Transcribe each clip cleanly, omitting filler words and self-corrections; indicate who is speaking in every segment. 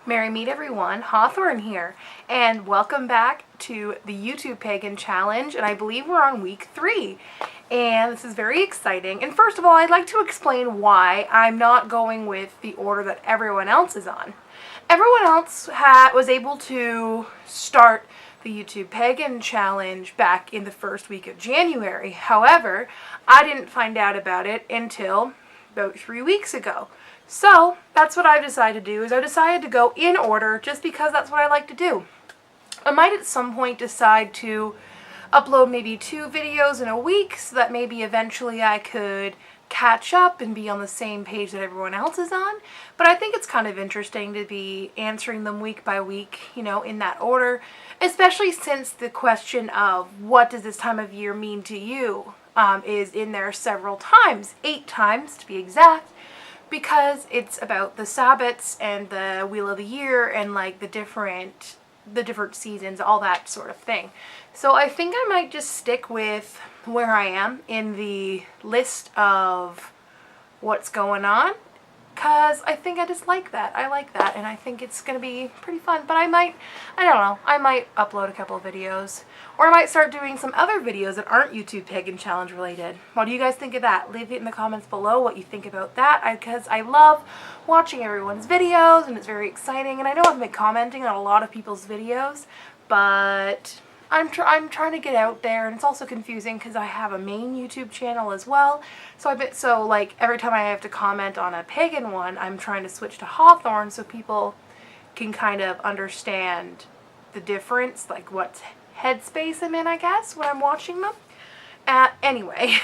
Speaker 1: Merry meet everyone, Hawthorne here, and welcome back to the YouTube Pagan Challenge, and I believe we're on week 3, and this is very exciting. And first of all, I'd like to explain why I'm not going with the order that everyone else is on. Everyone else was able to start the YouTube Pagan Challenge back in the first week of January. However, I didn't find out about it until about 3 weeks ago. So that's what I've decided to do, is I decided to go in order just because that's what I like to do. I might at some point decide to upload maybe 2 videos in a week so that maybe eventually I could catch up and be on the same page that everyone else is on. But I think it's kind of interesting to be answering them week by week, you know, in that order, especially since the question of what does this time of year mean to you is in there several times, 8 times to be exact. Because it's about the Sabbats and the Wheel of the Year and like the different seasons, all that sort of thing. So I think I might just stick with where I am in the list of what's going on, because I think I just like that. I like that, and I think it's going to be pretty fun. But I don't know, I might upload a couple of videos. Or I might start doing some other videos that aren't YouTube Pagan Challenge related. What do you guys think of that? Leave it in the comments below what you think about that, because I love watching everyone's videos and it's very exciting. And I know I've been commenting on a lot of people's videos, but I'm trying to get out there, and it's also confusing because I have a main YouTube channel as well. So like every time I have to comment on a pagan one, I'm trying to switch to Hawthorne so people can kind of understand the difference, like what headspace I'm in, I guess, when I'm watching them. Anyway,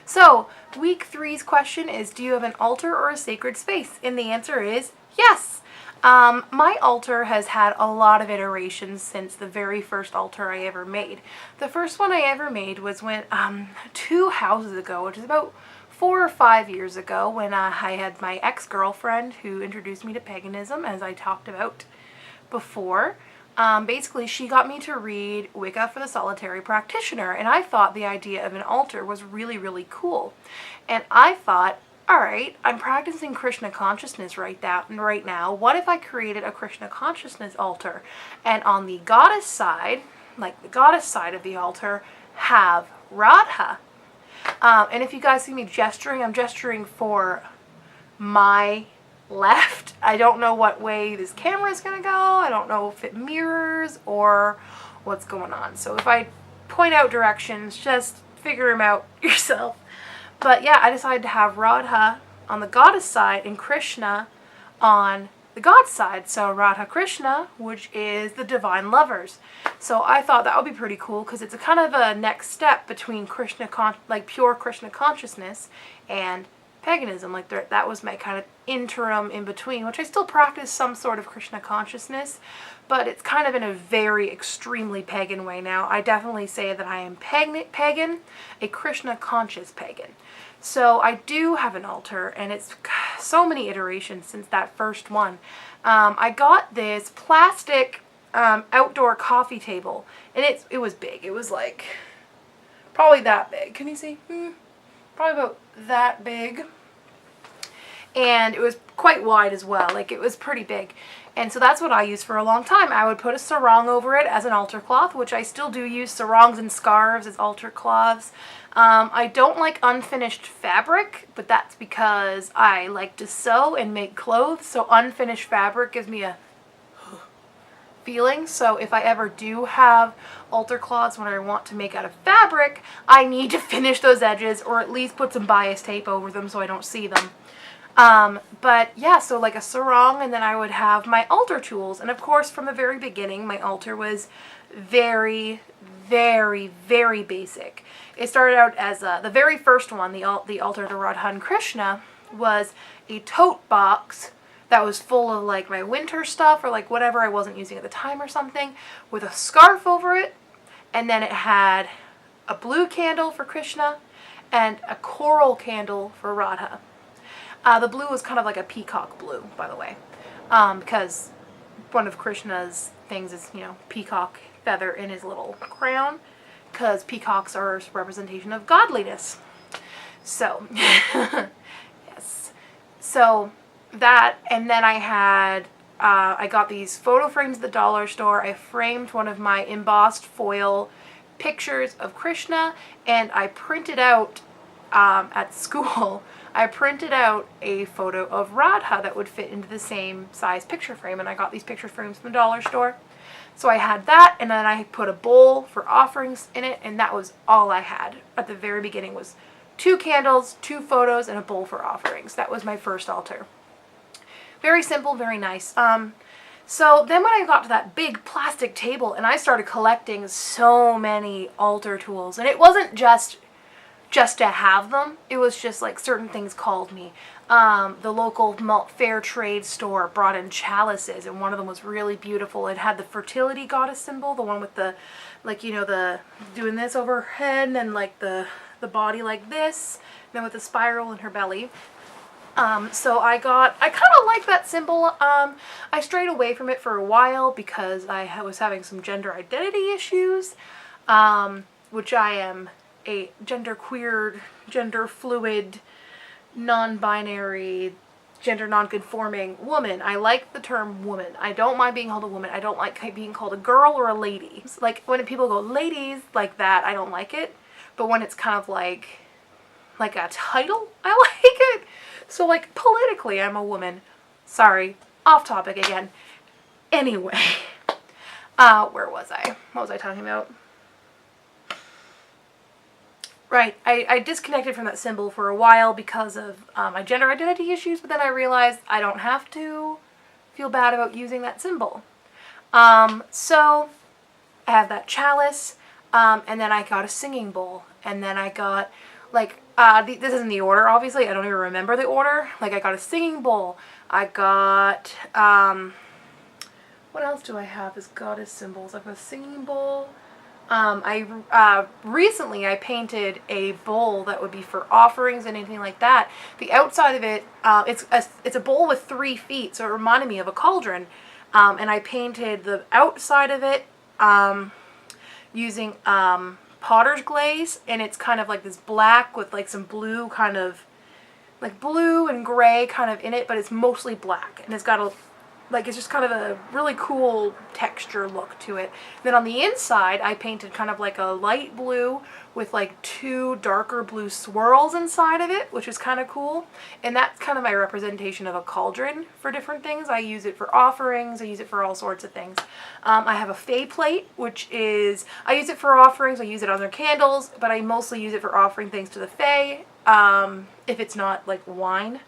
Speaker 1: so week 3's question is, do you have an altar or a sacred space? And the answer is yes. My altar has had a lot of iterations since the very first altar I ever made. The first one I ever made was when 2 houses ago, which is about 4 or 5 years ago, when I had my ex-girlfriend who introduced me to paganism, as I talked about before. Basically, she got me to read Wicca for the Solitary Practitioner, and I thought the idea of an altar was really, really cool. And I thought, alright, I'm practicing Krishna consciousness right now. What if I created a Krishna consciousness altar? And on the goddess side, like the goddess side of the altar, have Radha. And if you guys see me gesturing, I'm gesturing for my left. I don't know what way this camera is going to go. I don't know if it mirrors or what's going on. So if I point out directions, just figure them out yourself. But yeah, I decided to have Radha on the goddess side and Krishna on the god side. So Radha Krishna, which is the divine lovers. So I thought that would be pretty cool because it's a kind of a next step between pure Krishna consciousness and paganism. Like that was my kind of interim in between, which I still practice some sort of Krishna consciousness, but it's kind of in a very extremely pagan way now. I definitely say that I am pagan, a Krishna conscious pagan. So I do have an altar, and it's so many iterations since that first one. I got this plastic outdoor coffee table, and it was big. It was like probably that big. Can you see? Probably about that big. And it was quite wide as well. Like, it was pretty big. And so that's what I used for a long time. I would put a sarong over it as an altar cloth, which I still do use sarongs and scarves as altar cloths. I don't like unfinished fabric, but that's because I like to sew and make clothes. So unfinished fabric gives me a feeling. So if I ever do have altar cloths when I want to make out of fabric, I need to finish those edges, or at least put some bias tape over them so I don't see them. But yeah, so like a sarong, and then I would have my altar tools. And of course, from the very beginning, my altar was very, very, very basic. It started out as the very first one, the altar to Radha and Krishna, was a tote box that was full of like my winter stuff or like whatever I wasn't using at the time or something, with a scarf over it. And then it had a blue candle for Krishna and a coral candle for Radha. The blue was kind of like a peacock blue, by the way, because one of Krishna's things is, you know, peacock feather in his little crown, because peacocks are a representation of godliness. So, yes. So that, and then I had I got these photo frames at the dollar store. I framed one of my embossed foil pictures of Krishna, and I printed out at school, I printed out a photo of Radha that would fit into the same size picture frame, and I got these picture frames from the dollar store. So I had that, and then I put a bowl for offerings in it, and that was all I had at the very beginning, was 2 candles, 2 photos, and a bowl for offerings. That was my first altar. Very simple, very nice. So then when I got to that big plastic table, and I started collecting so many altar tools, and it wasn't just to have them, it was just like certain things called me. The local fair trade store brought in chalices, and one of them was really beautiful. It had the fertility goddess symbol, the one with the, like, you know, the doing this overhead, and like the body like this, and then with the spiral in her belly. So I kind of like that symbol. I strayed away from it for a while because I was having some gender identity issues, which I am a genderqueer, gender fluid, non-binary, gender non-conforming woman. I like the term woman. I don't mind being called a woman. I don't like being called a girl or a lady. Like when people go ladies like that, I don't like it. But when it's kind of like a title, I like it. So like politically, I'm a woman. Sorry, off topic again. Anyway, where was I? What was I talking about? Right, I disconnected from that symbol for a while because of my gender identity issues, but then I realized I don't have to feel bad about using that symbol. So I have that chalice, and then I got a singing bowl, and then I got, like, this isn't the order, obviously, I don't even remember the order. Like, I got a singing bowl, I got, what else do I have as goddess symbols? I've got a singing bowl. Recently I painted a bowl that would be for offerings and anything like that. The outside of it, it's a bowl with 3 feet, so it reminded me of a cauldron. And I painted the outside of it using potter's glaze, and it's kind of like this black with like some blue, kind of like blue and gray kind of in it, but it's mostly black, and it's got a, like, it's just kind of a really cool texture look to it. Then on the inside, I painted kind of like a light blue with like 2 darker blue swirls inside of it, which is kind of cool. And that's kind of my representation of a cauldron for different things. I use it for offerings, I use it for all sorts of things. I have a fae plate, which is, I use it for offerings, I use it on their candles, but I mostly use it for offering things to the fae, if it's not like wine.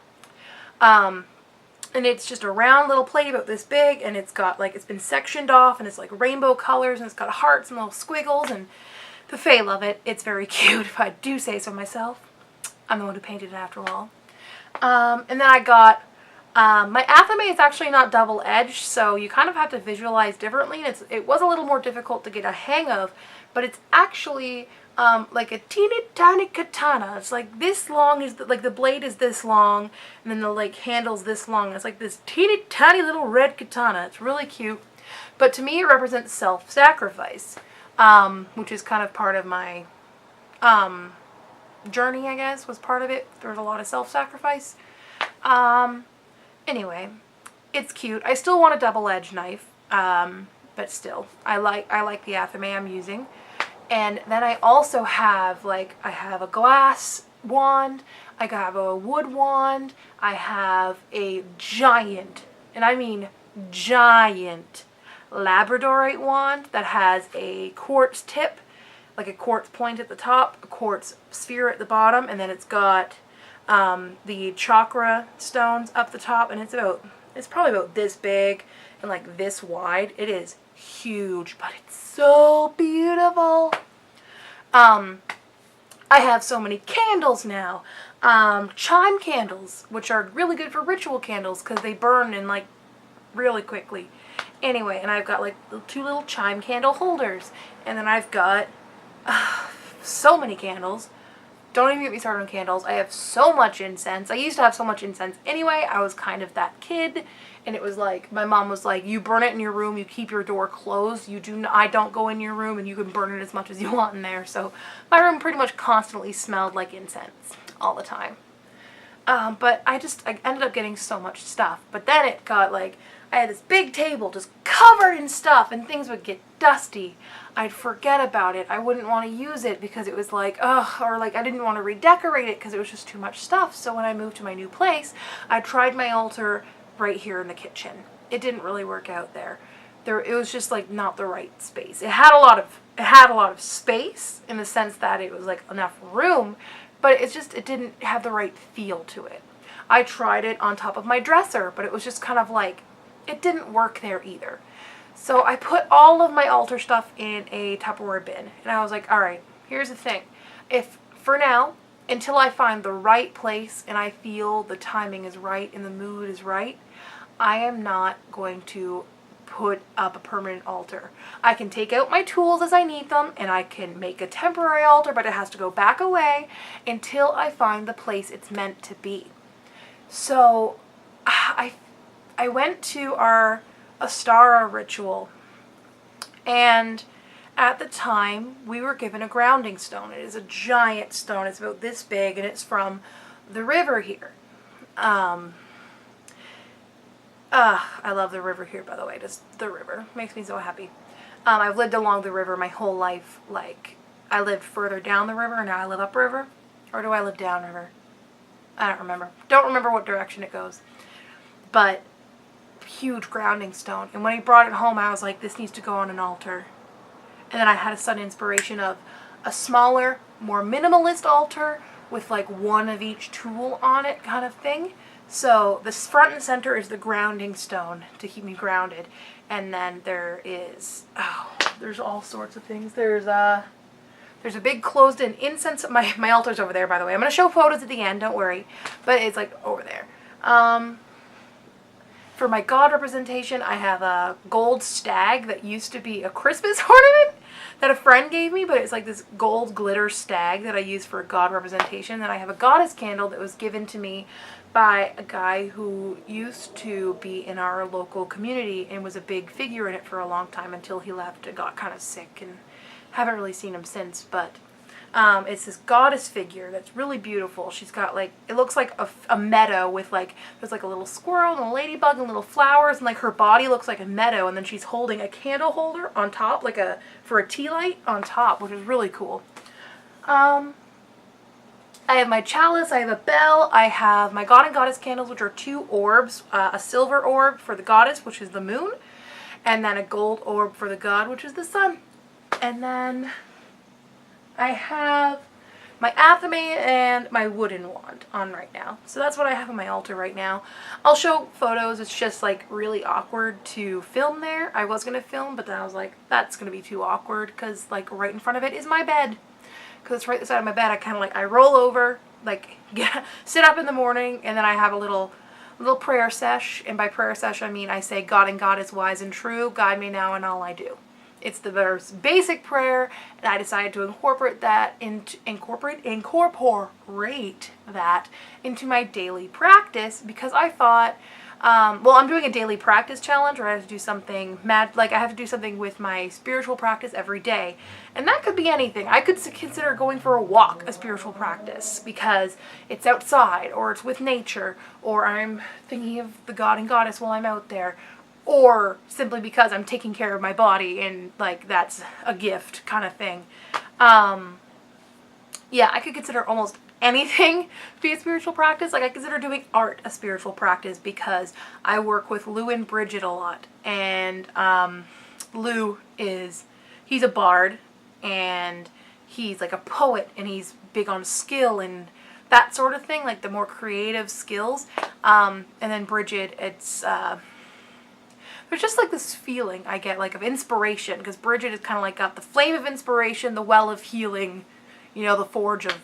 Speaker 1: And it's just a round little plate about this big, and it's got, like, it's been sectioned off, and it's like rainbow colors, and it's got hearts and little squiggles, and the fae love it. It's very cute, if I do say so myself. I'm the one who painted it after all. And then I got, my athame is actually not double-edged, so you kind of have to visualize differently, and it was a little more difficult to get a hang of, but it's actually like a teeny tiny katana. It's like this long, is like the blade is this long, and then the like handle's this long. It's like this teeny tiny little red katana. It's really cute, but to me it represents self-sacrifice, which is kind of part of my journey, I guess, was part of it. There's a lot of self-sacrifice. Anyway, it's cute. I still want a double-edged knife, but still, I like the athame I'm using. And then I also have, like, I have a glass wand, I have a wood wand, I have a giant, and I mean giant, labradorite wand that has a quartz tip, like a quartz point at the top, a quartz sphere at the bottom, and then it's got the chakra stones up the top, and it's probably about this big and like this wide. It is huge, but it's so beautiful. I have so many candles now. Chime candles, which are really good for ritual candles because they burn in like really quickly. Anyway, and I've got like 2 little chime candle holders, and then I've got so many candles. Don't even get me started on candles. I have so much incense. I used to have so much incense anyway. I was kind of that kid, and it was like, my mom was like, you burn it in your room, you keep your door closed, I don't go in your room, and you can burn it as much as you want in there. So my room pretty much constantly smelled like incense all the time. But I ended up getting so much stuff. But then it got like, I had this big table just covered in stuff, and things would get dusty. I'd forget about it. I wouldn't want to use it because it was like, ugh, or like I didn't want to redecorate it because it was just too much stuff. So when I moved to my new place, I tried my altar right here in the kitchen. It didn't really work out there. It was just like not the right space. It had a lot of space in the sense that it was like enough room, but it didn't have the right feel to it. I tried it on top of my dresser, but it was just kind of like, it didn't work there either. So I put all of my altar stuff in a Tupperware bin, and I was like, all right, here's the thing. If, for now, until I find the right place and I feel the timing is right and the mood is right, I am not going to put up a permanent altar. I can take out my tools as I need them, and I can make a temporary altar, but it has to go back away until I find the place it's meant to be. So I went to our Astara ritual, and at the time we were given a grounding stone. It is a giant stone. It's about this big, and it's from the river here. I love the river here, by the way. Just the river makes me so happy. I've lived along the river my whole life. Like, I lived further down the river, and now I live upriver. Or do I live downriver? I don't remember. Don't remember what direction it goes. But huge grounding stone. And when he brought it home, I was like, this needs to go on an altar. And then I had a sudden inspiration of a smaller, more minimalist altar with like one of each tool on it kind of thing. So the front and center is the grounding stone to keep me grounded. And then there's all sorts of things. There's a big closed-in incense. My altar's over there, by the way. I'm going to show photos at the end, don't worry. But it's like over there. For my God representation, I have a gold stag that used to be a Christmas ornament that a friend gave me, but it's like this gold glitter stag that I use for God representation. And I have a goddess candle that was given to me by a guy who used to be in our local community and was a big figure in it for a long time until he left and got kind of sick, and haven't really seen him since. But it's this goddess figure that's really beautiful. She's got like, it looks like a meadow with like, there's like a little squirrel and a ladybug and little flowers, and like her body looks like a meadow, and then she's holding a candle holder on top, like for a tea light on top, which is really cool. I have my chalice, I have a bell, I have my God and Goddess candles, which are 2 orbs, a silver orb for the goddess, which is the moon, and then a gold orb for the god, which is the sun. And then I have my athame and my wooden wand on right now. So that's what I have on my altar right now. I'll show photos. It's just like really awkward to film there. I was going to film, but then I was like, that's going to be too awkward because like right in front of it is my bed. Because it's right beside of my bed. I kind of like, I roll over, like sit up in the morning, and then I have a little prayer sesh. And by prayer sesh, I mean I say, God and Goddess wise and true, guide me now in all I do. It's the most basic prayer, and I decided to incorporate that into my daily practice because I thought, well, I'm doing a daily practice challenge where I have to do something I have to do something with my spiritual practice every day, and that could be anything. I could consider going for a walk a spiritual practice because it's outside, or it's with nature, or I'm thinking of the God and Goddess while I'm out there. Or simply because I'm taking care of my body and like that's a gift kind of thing. Yeah, I could consider almost anything to be a spiritual practice. Like I consider doing art a spiritual practice because I work with Lou and Bridget a lot. And Lou he's a bard and he's like a poet and he's big on skill and that sort of thing, like the more creative skills. And then Bridget, there's just like this feeling I get like of inspiration because Bridget is kind of like got the flame of inspiration, the well of healing, you know, the forge of,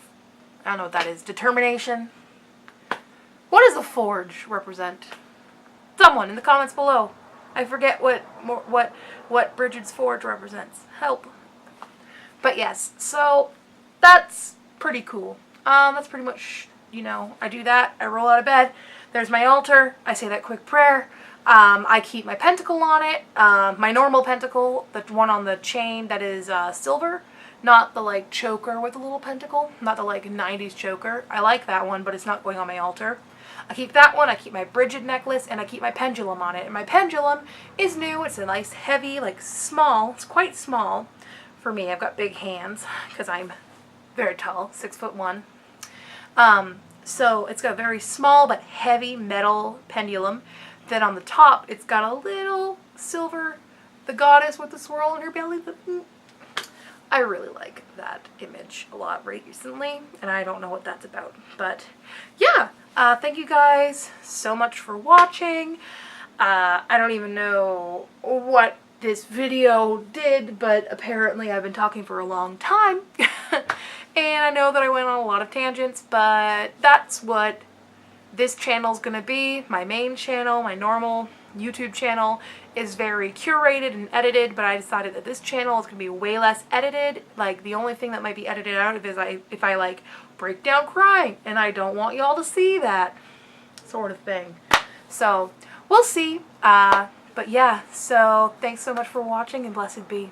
Speaker 1: I don't know what that is, determination. What does the forge represent? Someone in the comments below. I forget what Bridget's forge represents. Help. But yes, so that's pretty cool. That's pretty much, you know, I do that. I roll out of bed. There's my altar. I say that quick prayer. I keep my pentacle on it, my normal pentacle, the one on the chain that is silver, Not the like choker with a little pentacle, not the like 90s choker. I like that one, but it's not going on my altar. I keep that one, I keep my Bridget necklace, and I keep my pendulum on it. And my pendulum is new. It's a nice heavy, like small, it's quite small for me. I've got big hands because I'm very tall, 6'1". So it's got a very small but heavy metal pendulum. Then on the top, it's got a little silver, the goddess with the swirl in her belly. I really like that image a lot recently, and I don't know what that's about. But yeah, thank you guys so much for watching. I don't even know what this video did, but apparently I've been talking for a long time. And I know that I went on a lot of tangents, but that's what this channel's gonna be. My main channel, my normal YouTube channel, is very curated and edited, but I decided that this channel is gonna be way less edited. Like, the only thing that might be edited out of is if I like break down crying, and I don't want y'all to see that sort of thing. So we'll see. But yeah, so thanks so much for watching, and blessed be.